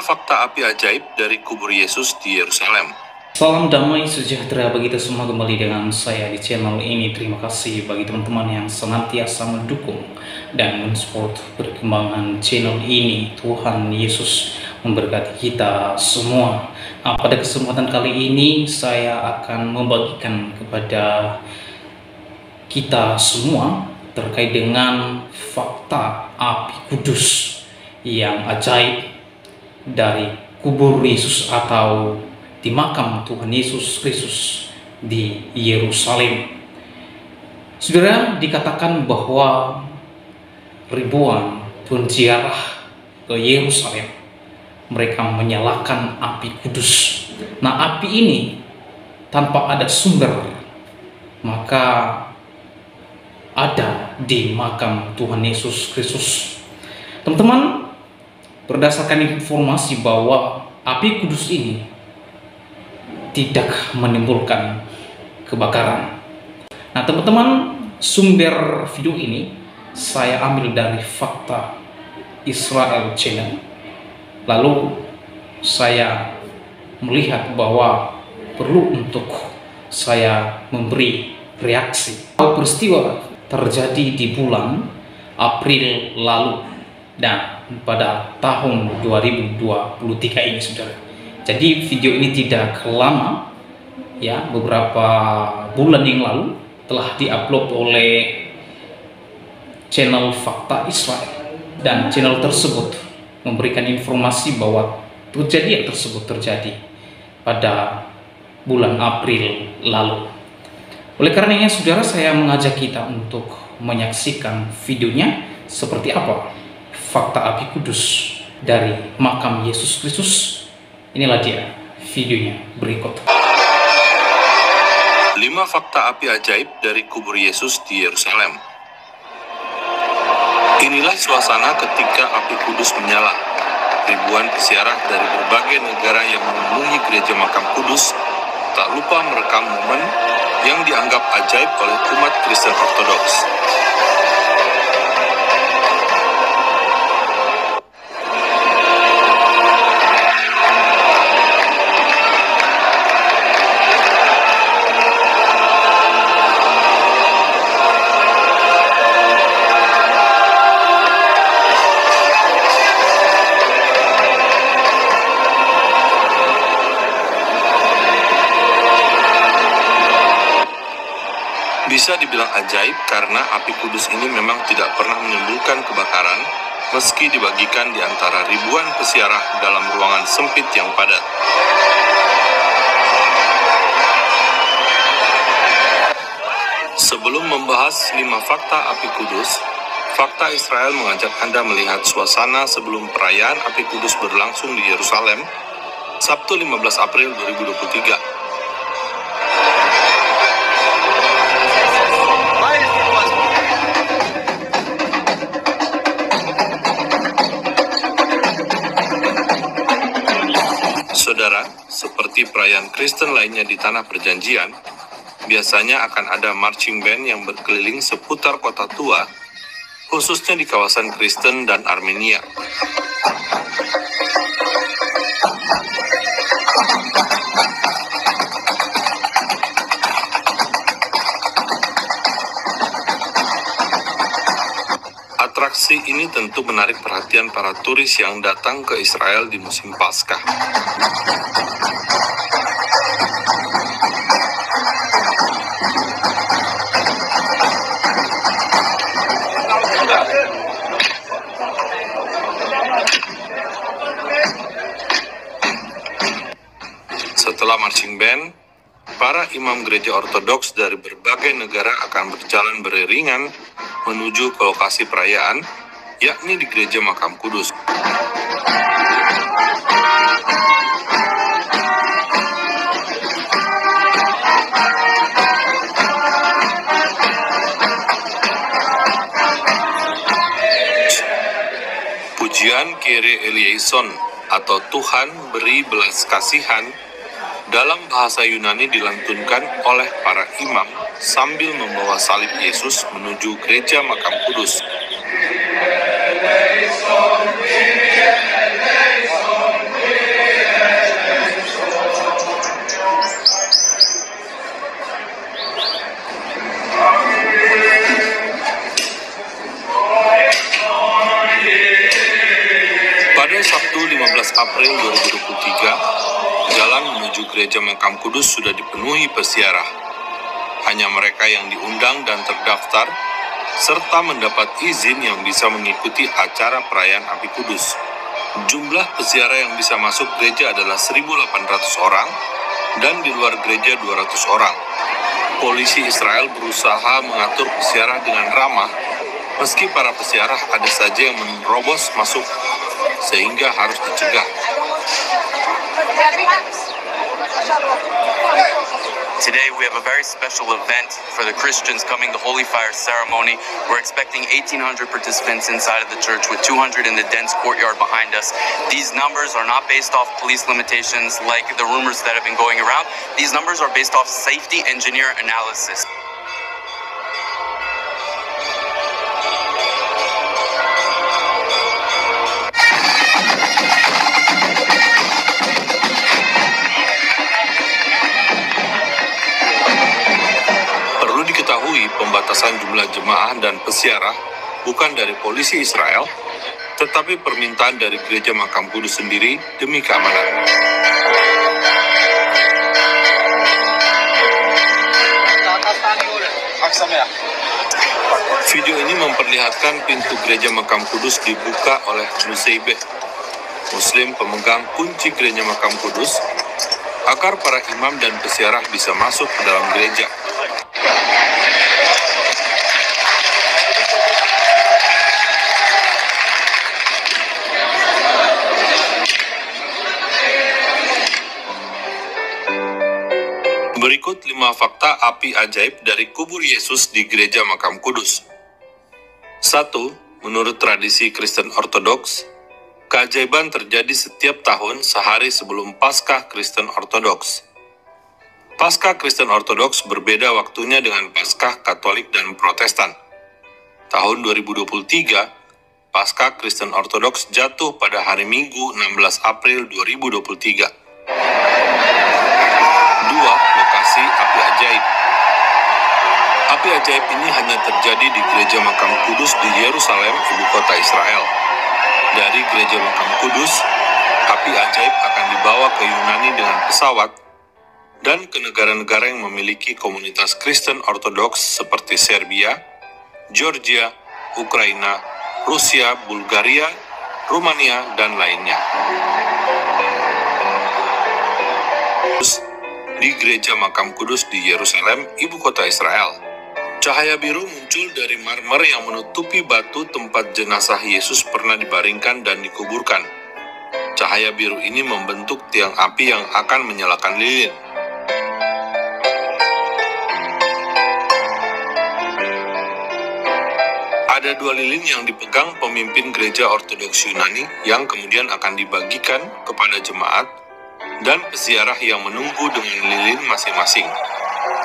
fakta api ajaib dari kubur Yesus di Yerusalem. Salam damai sejahtera bagi kita semua, kembali dengan saya di channel ini. Terima kasih bagi teman-teman yang senantiasa mendukung dan mensupport perkembangan channel ini. Tuhan Yesus memberkati kita semua. Pada kesempatan kali ini saya akan membagikan kepada kita semua terkait dengan fakta api kudus yang ajaib dari kubur Yesus atau di makam Tuhan Yesus Kristus di Yerusalem. Saudara, dikatakan bahwa ribuan penziarah ke Yerusalem, mereka menyalakan api kudus. Nah, api ini tanpa ada sumber, maka ada di makam Tuhan Yesus Kristus. Teman-teman, berdasarkan informasi bahwa api kudus ini tidak menimbulkan kebakaran. Nah, teman-teman, sumber video ini saya ambil dari Fakta Israel Channel. Lalu saya melihat bahwa perlu untuk saya memberi reaksi. Peristiwa terjadi di bulan April lalu, dan pada tahun 2023 ini, saudara. Jadi video ini tidak lama, ya, beberapa bulan yang lalu telah diupload oleh channel Fakta Israel, dan channel tersebut memberikan informasi bahwa kejadian tersebut terjadi pada bulan April lalu. Oleh karenanya, saudara, saya mengajak kita untuk menyaksikan videonya seperti apa fakta api kudus dari makam Yesus Kristus. Inilah dia videonya berikut. 5 fakta api ajaib dari kubur Yesus di Yerusalem. Inilah suasana ketika api kudus menyala. Ribuan peziarah dari berbagai negara yang memenuhi gereja makam kudus tak lupa merekam momen yang dianggap ajaib oleh umat Kristen Ortodoks. Bisa dibilang ajaib karena api kudus ini memang tidak pernah menimbulkan kebakaran meski dibagikan di antara ribuan peziarah dalam ruangan sempit yang padat. Sebelum membahas 5 fakta api kudus, Fakta Israel mengajak Anda melihat suasana sebelum perayaan api kudus berlangsung di Yerusalem, Sabtu 15 April 2023. Saudara, seperti perayaan Kristen lainnya di Tanah Perjanjian, biasanya akan ada marching band yang berkeliling seputar kota tua, khususnya di kawasan Kristen dan Armenia. Atraksi ini tentu menarik perhatian para turis yang datang ke Israel di musim Paskah. Setelah marching band, para imam gereja Ortodoks dari berbagai negara akan berjalan beriringan menuju ke lokasi perayaan, yakni di gereja makam kudus. Pujian Kyrie Eleison atau Tuhan beri belas kasihan dalam bahasa Yunani dilantunkan oleh para imam sambil membawa salib Yesus menuju gereja makam kudus. Pada Sabtu 15 April 2023, jalan menuju Gereja Makam Kudus sudah dipenuhi peziarah. Hanya mereka yang diundang dan terdaftar, serta mendapat izin yang bisa mengikuti acara perayaan Api Kudus. Jumlah peziarah yang bisa masuk gereja adalah 1.800 orang, dan di luar gereja 200 orang. Polisi Israel berusaha mengatur peziarah dengan ramah, meski para peziarah ada saja yang menerobos masuk, sehingga harus dicegah. Today we have a very special event for the Christians coming to Holy Fire ceremony. We're expecting 1,800 participants inside of the church with 200 in the dense courtyard behind us. These numbers are not based off police limitations like the rumors that have been going around. These numbers are based off safety engineer analysis. Diketahui pembatasan jumlah jemaah dan peziarah bukan dari polisi Israel, tetapi permintaan dari Gereja Makam Kudus sendiri demi keamanan. Video ini memperlihatkan pintu Gereja Makam Kudus dibuka oleh Nuseibeh, Muslim pemegang kunci Gereja Makam Kudus, agar para imam dan peziarah bisa masuk ke dalam gereja. Berikut 5 fakta api ajaib dari kubur Yesus di Gereja Makam Kudus. 1. Menurut tradisi Kristen Ortodoks, keajaiban terjadi setiap tahun sehari sebelum Paskah Kristen Ortodoks. Paskah Kristen Ortodoks berbeda waktunya dengan Paskah Katolik dan Protestan. Tahun 2023, Paskah Kristen Ortodoks jatuh pada hari Minggu 16 April 2023. 2. Lokasi api ajaib. Api ajaib ini hanya terjadi di Gereja Makam Kudus di Yerusalem, ibu kota Israel. Dari Gereja Makam Kudus, api ajaib akan dibawa ke Yunani dengan pesawat dan ke negara-negara yang memiliki komunitas Kristen Ortodoks seperti Serbia, Georgia, Ukraina, Rusia, Bulgaria, Rumania, dan lainnya. Di Gereja Makam Kudus di Yerusalem, ibu kota Israel, cahaya biru muncul dari marmer yang menutupi batu tempat jenazah Yesus pernah dibaringkan dan dikuburkan. Cahaya biru ini membentuk tiang api yang akan menyalakan lilin. Ada 2 lilin yang dipegang pemimpin gereja Ortodoks Yunani yang kemudian akan dibagikan kepada jemaat dan peziarah yang menunggu dengan lilin masing-masing.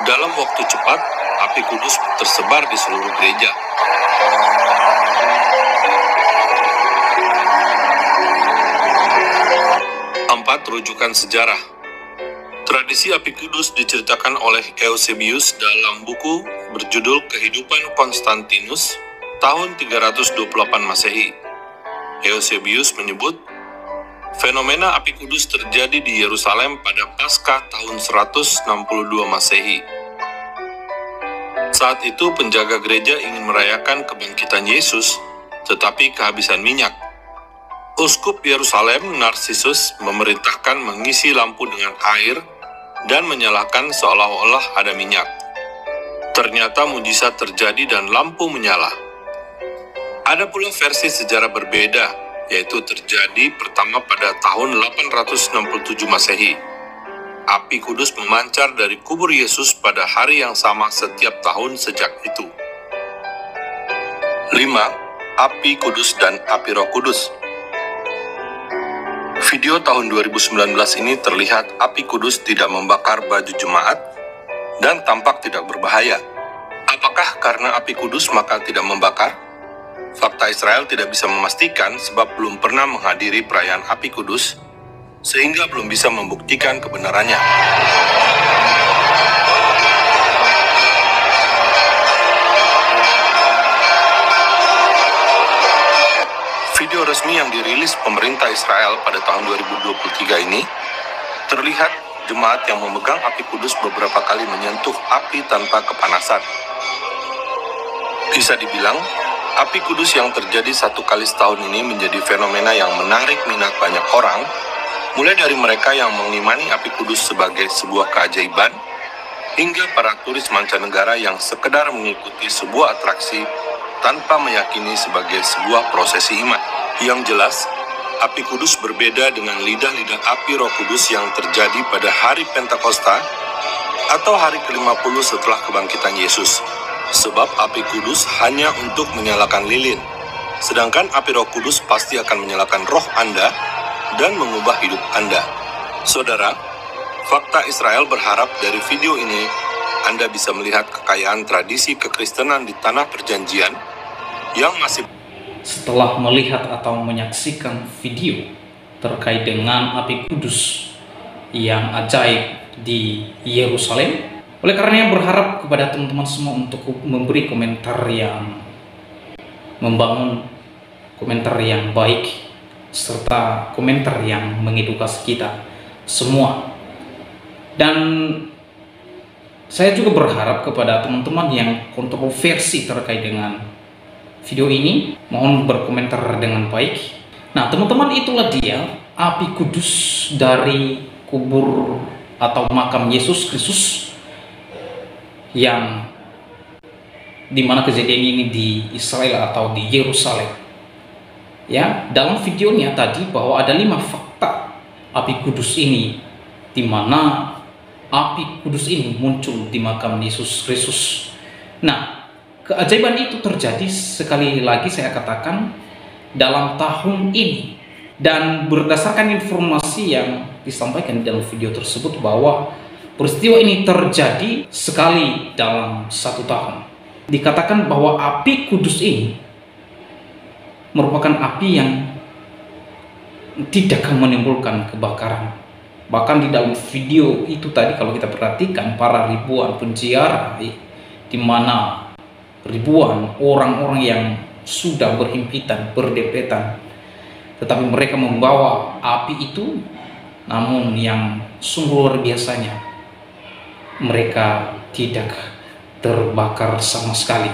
Dalam waktu cepat, api kudus tersebar di seluruh gereja. Empat, rujukan sejarah. Tradisi api kudus diceritakan oleh Eusebius dalam buku berjudul Kehidupan Konstantinus tahun 328 Masehi. Eusebius menyebut, fenomena api kudus terjadi di Yerusalem pada Paskah tahun 162 Masehi. Saat itu penjaga gereja ingin merayakan kebangkitan Yesus, tetapi kehabisan minyak. Uskup Yerusalem, Narsisus, memerintahkan mengisi lampu dengan air dan menyalakan seolah-olah ada minyak. Ternyata mujizat terjadi dan lampu menyala. Ada pula versi sejarah berbeda, yaitu terjadi pertama pada tahun 867 Masehi. Api kudus memancar dari kubur Yesus pada hari yang sama setiap tahun sejak itu. 5. Api kudus dan api roh kudus. Video tahun 2019 ini terlihat api kudus tidak membakar baju jemaat dan tampak tidak berbahaya. Apakah karena api kudus maka tidak membakar? Fakta Israel tidak bisa memastikan sebab belum pernah menghadiri perayaan api kudus, sehingga belum bisa membuktikan kebenarannya. Video resmi yang dirilis pemerintah Israel pada tahun 2023 ini terlihat jemaat yang memegang api kudus beberapa kali menyentuh api tanpa kepanasan. Bisa dibilang, api kudus yang terjadi 1 kali setahun ini menjadi fenomena yang menarik minat banyak orang, mulai dari mereka yang mengimani api kudus sebagai sebuah keajaiban, hingga para turis mancanegara yang sekedar mengikuti sebuah atraksi tanpa meyakini sebagai sebuah prosesi iman. Yang jelas, api kudus berbeda dengan lidah-lidah api Roh Kudus yang terjadi pada hari Pentakosta atau hari ke-50 setelah kebangkitan Yesus. Sebab api kudus hanya untuk menyalakan lilin, sedangkan api Roh Kudus pasti akan menyalakan roh Anda dan mengubah hidup Anda. Saudara, Fakta Israel berharap dari video ini Anda bisa melihat kekayaan tradisi kekristenan di tanah perjanjian yang masih. Setelah melihat atau menyaksikan video terkait dengan api kudus yang ajaib di Yerusalem, oleh karenanya berharap kepada teman-teman semua untuk memberi komentar yang membangun, komentar yang baik, serta komentar yang mengedukasi kita semua. Dan saya juga berharap kepada teman-teman yang kontroversi terkait dengan video ini, mohon berkomentar dengan baik. Nah teman-teman, itulah dia api kudus dari kubur atau makam Yesus Kristus, yang dimana kejadian ini di Israel atau di Yerusalem. Ya, dalam videonya tadi bahwa ada 5 fakta api kudus ini, dimana api kudus ini muncul di makam Yesus Kristus. Nah, keajaiban itu terjadi, sekali lagi saya katakan, dalam tahun ini. Dan berdasarkan informasi yang disampaikan dalam video tersebut bahwa peristiwa ini terjadi sekali dalam 1 tahun. Dikatakan bahwa api kudus ini merupakan api yang tidak akan menimbulkan kebakaran. Bahkan di dalam video itu tadi kalau kita perhatikan, para ribuan penziarah di mana ribuan orang-orang yang sudah berhimpitan, berdepetan, tetapi mereka membawa api itu, namun yang sungguh luar biasanya, mereka tidak terbakar sama sekali.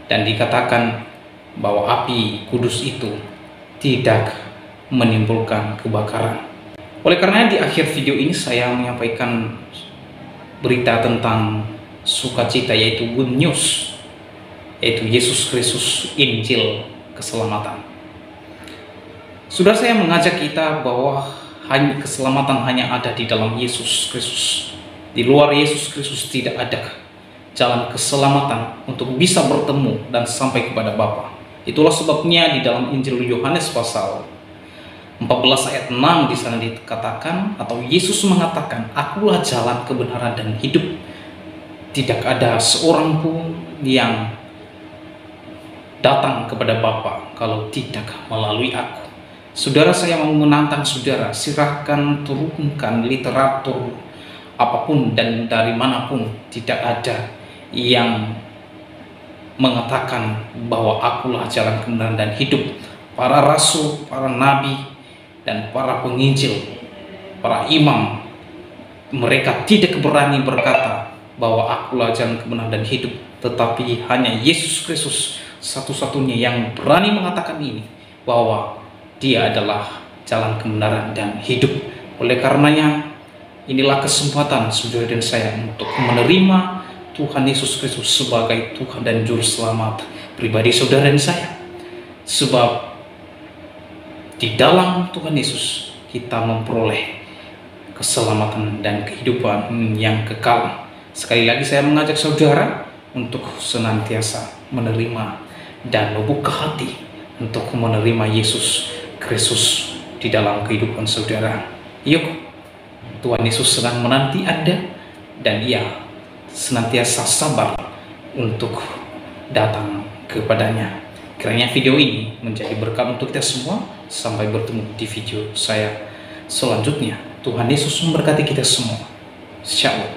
Dan dikatakan bahwa api kudus itu tidak menimbulkan kebakaran. Oleh karena di akhir video ini saya menyampaikan berita tentang sukacita, yaitu good news, yaitu Yesus Kristus, Injil keselamatan. Sudah saya mengajak kita bahwa keselamatan hanya ada di dalam Yesus Kristus. Di luar Yesus Kristus tidak ada jalan keselamatan untuk bisa bertemu dan sampai kepada Bapa. Itulah sebabnya di dalam Injil Yohanes pasal 14 ayat 6 di sana dikatakan, atau Yesus mengatakan, "Akulah jalan, kebenaran dan hidup. Tidak ada seorang pun yang datang kepada Bapa kalau tidak melalui aku." Saudara, saya mau menantang saudara, silahkan turunkan literatur apapun dan dari manapun, tidak ada yang mengatakan bahwa akulah jalan, kebenaran dan hidup. Para rasul, para nabi, dan para penginjil, para imam, mereka tidak berani berkata bahwa akulah jalan, kebenaran dan hidup. Tetapi hanya Yesus Kristus satu-satunya yang berani mengatakan ini, bahwa Dia adalah jalan, kebenaran dan hidup. Oleh karenanya, inilah kesempatan saudara dan saya untuk menerima Tuhan Yesus Kristus sebagai Tuhan dan Juru Selamat pribadi saudara dan saya. Sebab di dalam Tuhan Yesus kita memperoleh keselamatan dan kehidupan yang kekal. Sekali lagi saya mengajak saudara untuk senantiasa menerima dan membuka hati untuk menerima Yesus Kristus di dalam kehidupan saudara. Yuk, Tuhan Yesus sedang menanti Anda dan Ia senantiasa sabar untuk datang kepadanya. Kiranya video ini menjadi berkat untuk kita semua. Sampai bertemu di video saya selanjutnya. Tuhan Yesus memberkati kita semua. Shalom.